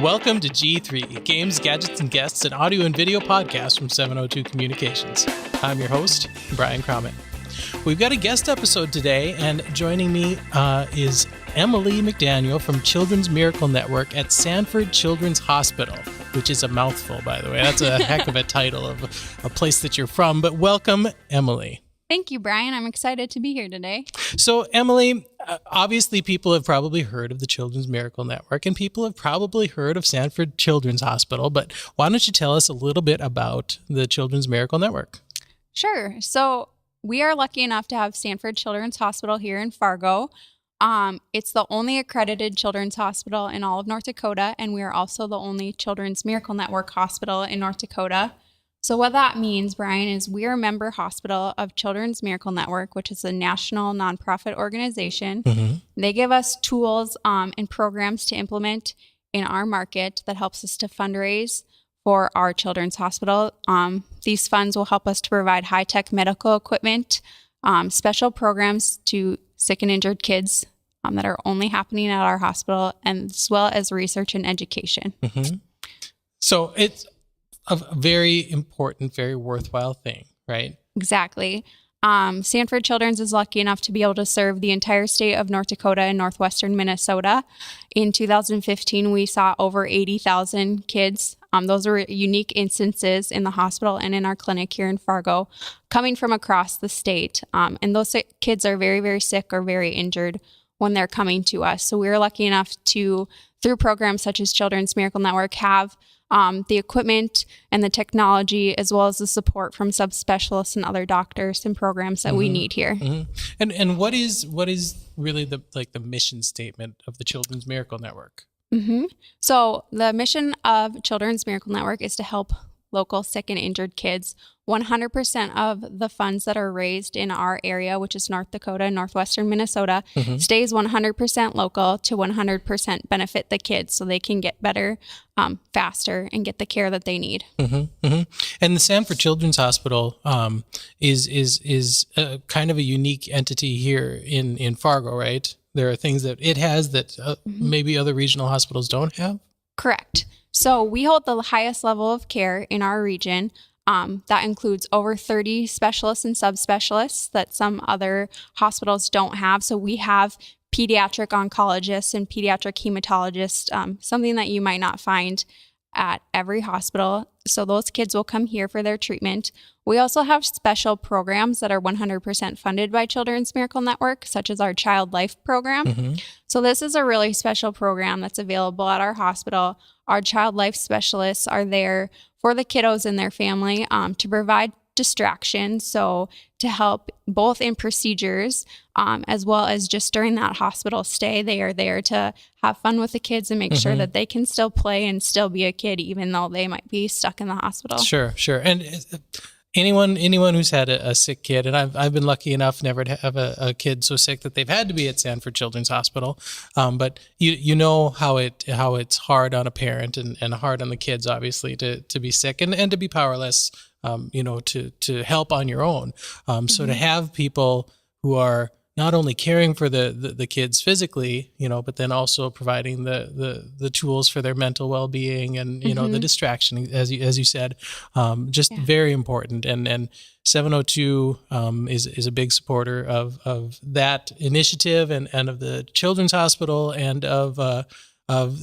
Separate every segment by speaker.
Speaker 1: Welcome to G3, Games, Gadgets, and Guests, an audio and video podcast from 702 Communications. I'm your host, Brian Crommett. We've got a guest episode today, and joining me is Emily McDaniel from Children's Miracle Network at Sanford Children's Hospital, which is a mouthful, by the way. That's a heck of a title of a place that you're from, but welcome, Emily.
Speaker 2: Thank you, Brian. I'm excited to be here today.
Speaker 1: So, Emily, obviously people have probably heard of the Children's Miracle Network, and people have probably heard of Sanford Children's Hospital, but why don't you tell us a little bit about the Children's Miracle Network?
Speaker 2: Sure. So we are lucky enough to have Sanford Children's Hospital here in Fargo. It's the only accredited children's hospital in all of North Dakota, and we are also the only Children's Miracle Network hospital in North Dakota. So what that means, Brian, is we are a member hospital of Children's Miracle Network, which is a national nonprofit organization. Mm-hmm. They give us tools and programs to implement in our market that helps us to fundraise for our children's hospital. These funds will help us to provide high-tech medical equipment, special programs to sick and injured kids that are only happening at our hospital, and as well as research and education.
Speaker 1: Mm-hmm. So it's a very important, very worthwhile thing, right?
Speaker 2: Exactly. Sanford Children's is lucky enough to be able to serve the entire state of North Dakota and northwestern Minnesota. In 2015, we saw over 80,000 kids. Those were unique instances in the hospital and in our clinic here in Fargo, coming from across the state. And those kids are very, very sick or very injured when they're coming to us. So we were lucky enough to, through programs such as Children's Miracle Network, have the equipment and the technology, as well as the support from subspecialists and other doctors and programs that we need here.
Speaker 1: Mm-hmm. And what is really the mission statement of the Children's Miracle Network?
Speaker 2: Mm-hmm. So the mission of Children's Miracle Network is to help local sick and injured kids. 100% of the funds that are raised in our area, which is North Dakota and northwestern Minnesota, stays 100% local to 100% benefit the kids so they can get better faster and get the care that they need.
Speaker 1: And the Sanford Children's Hospital is a kind of a unique entity here in Fargo, right? There are things that it has that maybe other regional hospitals don't have?
Speaker 2: Correct. So we hold the highest level of care in our region. That includes over 30 specialists and subspecialists that some other hospitals don't have. So we have pediatric oncologists and pediatric hematologists, something that you might not find at every hospital. So those kids will come here for their treatment. We also have special programs that are 100% funded by Children's Miracle Network, such as our Child Life program. So this is a really special program that's available at our hospital. Our Child Life specialists are there for the kiddos and their family to provide distraction. So to help both in procedures as well as just during that hospital stay, they are there to have fun with the kids and make sure that they can still play and still be a kid, even though they might be stuck in the hospital.
Speaker 1: Sure. And anyone who's had a sick kid, and I've been lucky enough never to have a kid so sick that they've had to be at Sanford Children's Hospital. But you know how it's hard on a parent and hard on the kids, obviously, to be sick and to be powerless, to help on your own. So to have people who are not only caring for the kids physically, but then also providing the tools for their mental well-being and, the distraction, as you said, very important. And 702 is a big supporter of that initiative and of the Children's Hospital and of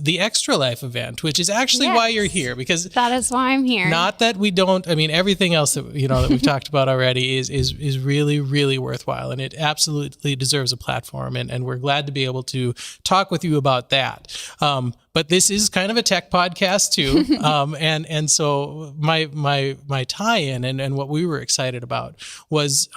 Speaker 1: the Extra Life event, which is actually why you're here, because
Speaker 2: that is why I'm here.
Speaker 1: Not that we don't, everything else that, that we've talked about already is really, really worthwhile, and it absolutely deserves a platform. And we're glad to be able to talk with you about that. But this is kind of a tech podcast too. And so my tie-in and what we were excited about was,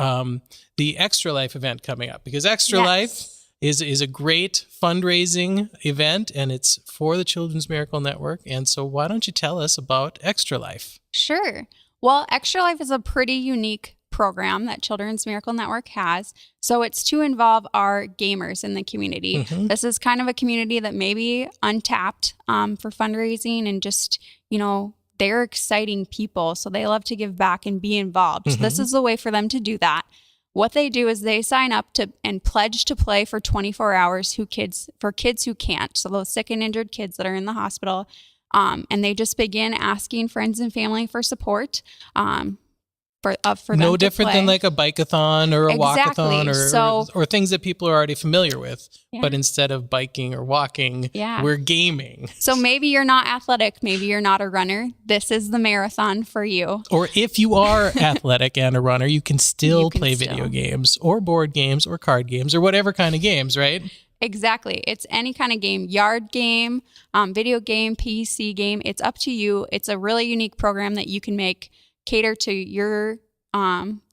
Speaker 1: the Extra Life event coming up, because Extra Life is a great fundraising event, and it's for the Children's Miracle Network. And so why don't you tell us about Extra Life?
Speaker 2: Sure. Well, Extra Life is a pretty unique program that Children's Miracle Network has. So it's to involve our gamers in the community. This is kind of a community that may be untapped for fundraising and just, they're exciting people. So they love to give back and be involved. So this is the way for them to do that. What they do is they sign up to and pledge to play for 24 hours for kids who can't. So those sick and injured kids that are in the hospital. And they just begin asking friends and family for support. For them
Speaker 1: No
Speaker 2: to
Speaker 1: different
Speaker 2: play.
Speaker 1: than like a bike-a-thon or a
Speaker 2: Exactly.
Speaker 1: walk-a-thon or things that people are already familiar with.
Speaker 2: Yeah.
Speaker 1: But instead of biking or walking,
Speaker 2: Yeah.
Speaker 1: we're gaming.
Speaker 2: So maybe you're not athletic, maybe you're not a runner. This is the marathon for you.
Speaker 1: Or if you are athletic and a runner, you can still
Speaker 2: You can
Speaker 1: play
Speaker 2: still.
Speaker 1: video games or board games or card games or whatever kind of games, right?
Speaker 2: Exactly. It's any kind of game, yard game, video game, PC game. It's up to you. It's a really unique program that you can cater to your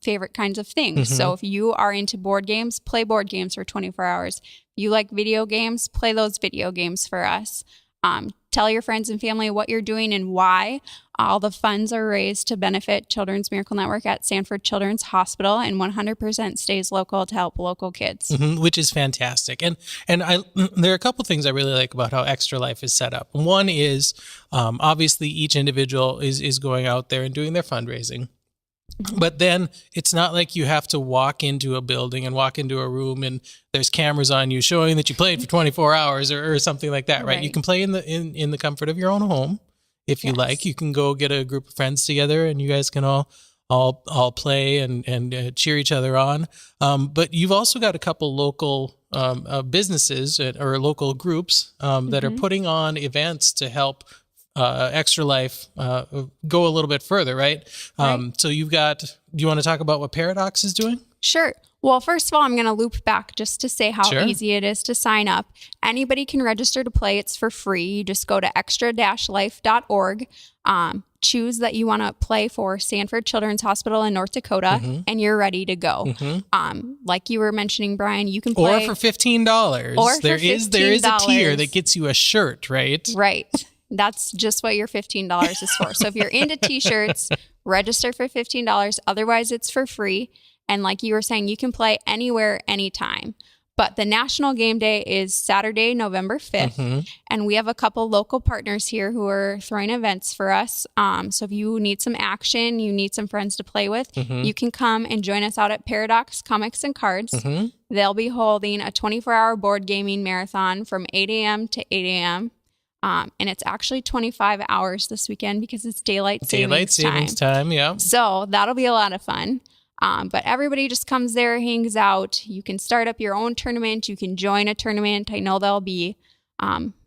Speaker 2: favorite kinds of things.
Speaker 1: Mm-hmm.
Speaker 2: So if you are into board games, play board games for 24 hours. If you like video games, play those video games for us. Tell your friends and family what you're doing and why. All the funds are raised to benefit Children's Miracle Network at Sanford Children's Hospital, and 100% stays local to help local kids.
Speaker 1: Mm-hmm, which is fantastic. And there are a couple things I really like about how Extra Life is set up. One is obviously each individual is going out there and doing their fundraising. But then it's not like you have to walk into a building and walk into a room and there's cameras on you showing that you played for 24 hours or something like that, right? You can play in the comfort of your own home if you like. You can go get a group of friends together and you guys can all play and cheer each other on. But you've also got a couple local businesses or local groups that are putting on events to help Extra Life go a little bit further, right? So do you want to talk about what Paradox is doing?
Speaker 2: Sure. Well, first of all, I'm going to loop back just to say how
Speaker 1: Sure.
Speaker 2: easy it is to sign up. Anybody can register to play. It's for free. You just go to extra-life.org, choose that you want to play for Sanford Children's Hospital in North Dakota, and you're ready to go. Like you were mentioning, Brian, you can play.
Speaker 1: Or for $15.
Speaker 2: Or for
Speaker 1: there is a tier
Speaker 2: $15.
Speaker 1: that gets you a shirt, right?
Speaker 2: Right. That's just what your $15 is for. So if you're into t-shirts, register for $15. Otherwise, it's for free. And like you were saying, you can play anywhere, anytime. But the National Game Day is Saturday, November 5th. And we have a couple local partners here who are throwing events for us. So if you need some action, you need some friends to play with, you can come and join us out at Paradox Comics and Cards. They'll be holding a 24-hour board gaming marathon from 8 a.m. to 8 a.m. And it's actually 25 hours this weekend because it's daylight savings
Speaker 1: time. Yeah.
Speaker 2: So that'll be a lot of fun. But everybody just comes there, hangs out. You can start up your own tournament. You can join a tournament. I know there'll be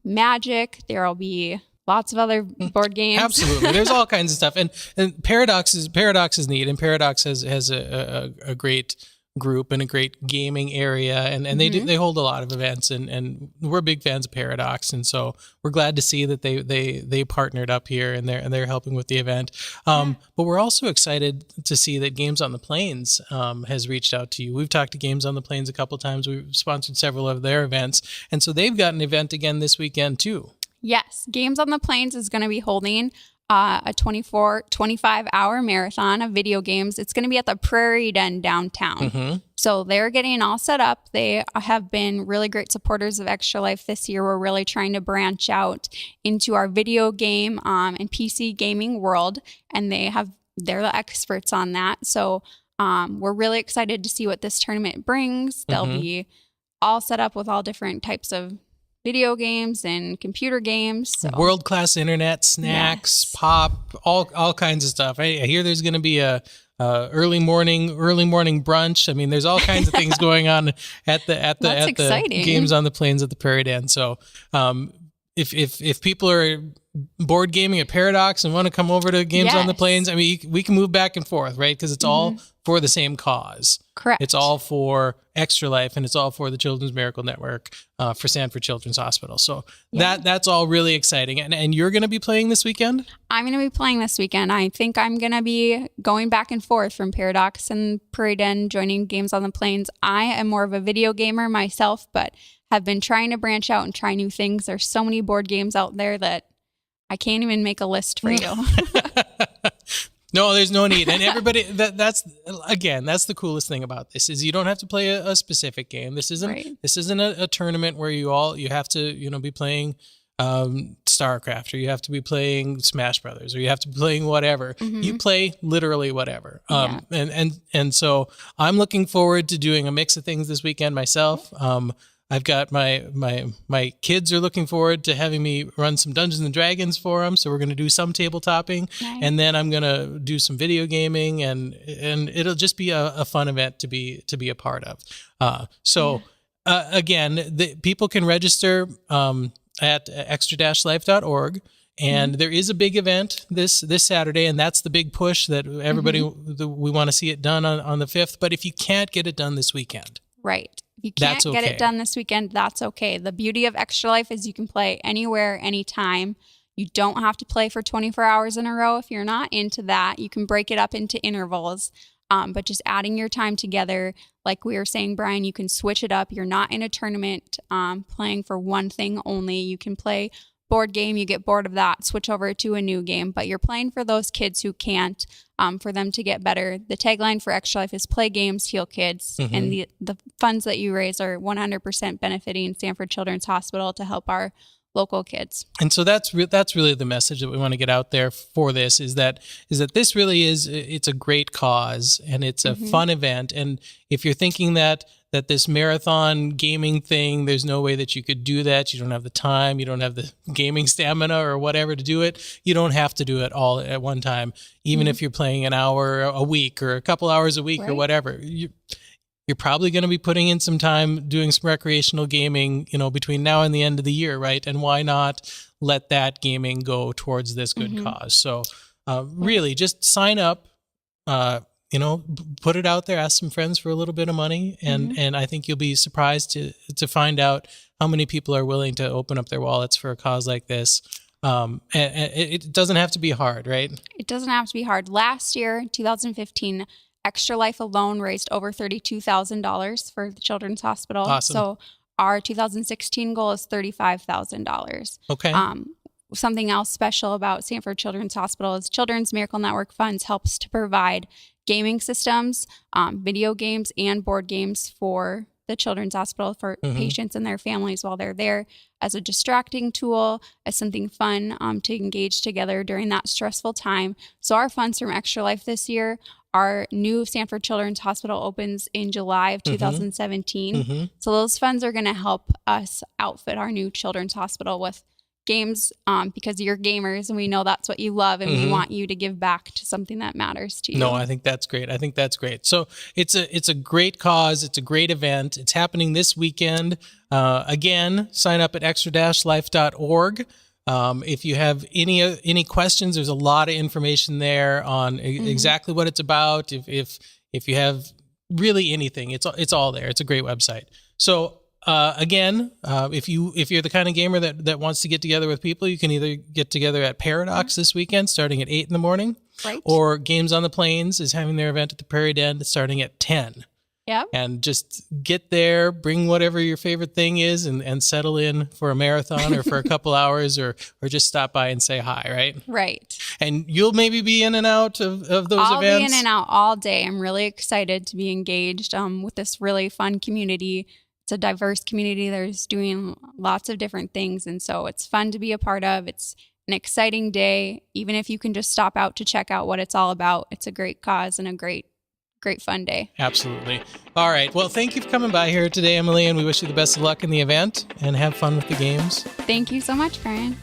Speaker 2: Magic. There'll be lots of other board games.
Speaker 1: Absolutely. There's all kinds of stuff. And Paradox is neat. And Paradox has a great group and a great gaming area, and they hold a lot of events, and we're big fans of Paradox, and so we're glad to see that they partnered up here and they're helping with the event. But we're also excited to see that Games on the Plains has reached out to you. We've talked to Games on the Plains a couple of times. We've sponsored several of their events, and so they've got an event again this weekend too.
Speaker 2: Yes, Games on the Plains is going to be holding a 25-hour marathon of video games. It's going to be at the Prairie Den downtown. So they're getting all set up. They have been really great supporters of Extra Life this year. We're really trying to branch out into our video game and PC gaming world, and they're the experts on that. So we're really excited to see what this tournament brings. They'll be all set up with all different types of video games and computer games. So.
Speaker 1: World-class internet, snacks, pop, all kinds of stuff. I hear there's going to be a early morning brunch. I mean, there's all kinds of things going on at the Games on the Plains at the Prairie Den. So if people are board gaming at Paradox and want to come over to Games on the Plains, I mean, we can move back and forth, right? Because it's all for the same cause.
Speaker 2: Correct.
Speaker 1: It's all for Extra Life, and it's all for the Children's Miracle Network for Sanford Children's Hospital. So that's all really exciting. And you're going to be playing this weekend?
Speaker 2: I'm going to be playing this weekend. I think I'm going to be going back and forth from Paradox and Prairie Den, joining Games on the Plains. I am more of a video gamer myself, but have been trying to branch out and try new things. There's so many board games out there that I can't even make a list for you.
Speaker 1: No, there's no need. And everybody, that's the coolest thing about this is you don't have to play a specific game. This isn't a tournament where you have to, be playing StarCraft, or you have to be playing Smash Brothers, or you have to be playing whatever. You play literally whatever. And so I'm looking forward to doing a mix of things this weekend myself. I've got my kids are looking forward to having me run some Dungeons and Dragons for them. So we're going to do some tabletopping, and then I'm going to do some video gaming, and it'll just be a fun event to be a part of. Again, people can register at extra-life.org. And there is a big event this Saturday, and that's the big push that everybody, we want to see it done on the 5th. But if you can't get it done this weekend.
Speaker 2: Right. If you can't get it done this weekend, that's okay. The beauty of Extra Life is you can play anywhere, anytime. You don't have to play for 24 hours in a row if you're not into that. You can break it up into intervals. But just adding your time together, like we were saying, Brian, you can switch it up. You're not in a tournament playing for one thing only. You can play board game, you get bored of that, switch over to a new game, but you're playing for those kids who can't, for them to get better. The tagline for Extra Life is play games, heal kids. And the funds that you raise are 100% benefiting Sanford Children's Hospital to help our local kids.
Speaker 1: And so that's really the message that we want to get out there for this, is that this really it's a great cause, and it's a fun event. And if you're thinking that this marathon gaming thing, there's no way that you could do that, you don't have the time, you don't have the gaming stamina or whatever to do it, you don't have to do it all at one time. Even if you're playing an hour a week or a couple hours a week or whatever, you're probably going to be putting in some time doing some recreational gaming, between now and the end of the year, right? And why not let that gaming go towards this good cause? So really just sign up, put it out there, ask some friends for a little bit of money. And I think you'll be surprised to find out how many people are willing to open up their wallets for a cause like this. And it doesn't have to be hard, right? It
Speaker 2: doesn't have to be hard. Last year, 2015, Extra Life alone raised over $32,000 for the Children's Hospital.
Speaker 1: Awesome.
Speaker 2: So our 2016 goal is $35,000.
Speaker 1: Okay.
Speaker 2: Something else special about Sanford Children's Hospital is Children's Miracle Network Funds helps to provide gaming systems, video games, and board games for the Children's Hospital for patients and their families while they're there, as a distracting tool, as something fun to engage together during that stressful time. So our funds from Extra Life this year, our new Sanford Children's Hospital opens in July of 2017. So those funds are going to help us outfit our new Children's Hospital with games, because you're gamers and we know that's what you love, and we want you to give back to something that matters to you.
Speaker 1: No, I think that's great. So it's a great cause. It's a great event. It's happening this weekend. Again, sign up at extra-life.org. If you have any questions, there's a lot of information there on exactly what it's about. If you have really anything, it's all there. It's a great website. So again, if you're the kind of gamer that wants to get together with people, you can either get together at Paradox this weekend starting at 8 a.m,
Speaker 2: right,
Speaker 1: or Games on the Plains is having their event at the Prairie Den starting at 10.
Speaker 2: Yeah.
Speaker 1: And just get there, bring whatever your favorite thing is, and settle in for a marathon or for a couple hours, or just stop by and say hi, right?
Speaker 2: Right.
Speaker 1: And you'll maybe be in and out of those events.
Speaker 2: I'll be in and out all day. I'm really excited to be engaged with this really fun community. It's a diverse community. There's doing lots of different things. And so it's fun to be a part of. It's an exciting day. Even if you can just stop out to check out what it's all about, it's a great cause and a great fun day.
Speaker 1: Absolutely. All right. Well, thank you for coming by here today, Emily, and we wish you the best of luck in the event and have fun with the games.
Speaker 2: Thank you so much, Brian.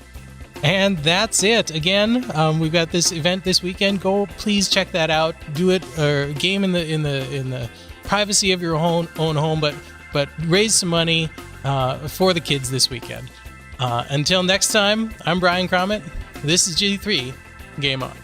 Speaker 1: And that's it. Again, we've got this event this weekend. Go, please check that out. Do it, or game in the privacy of your own home, but raise some money for the kids this weekend. Until next time, I'm Brian Cromit. This is G3. Game on.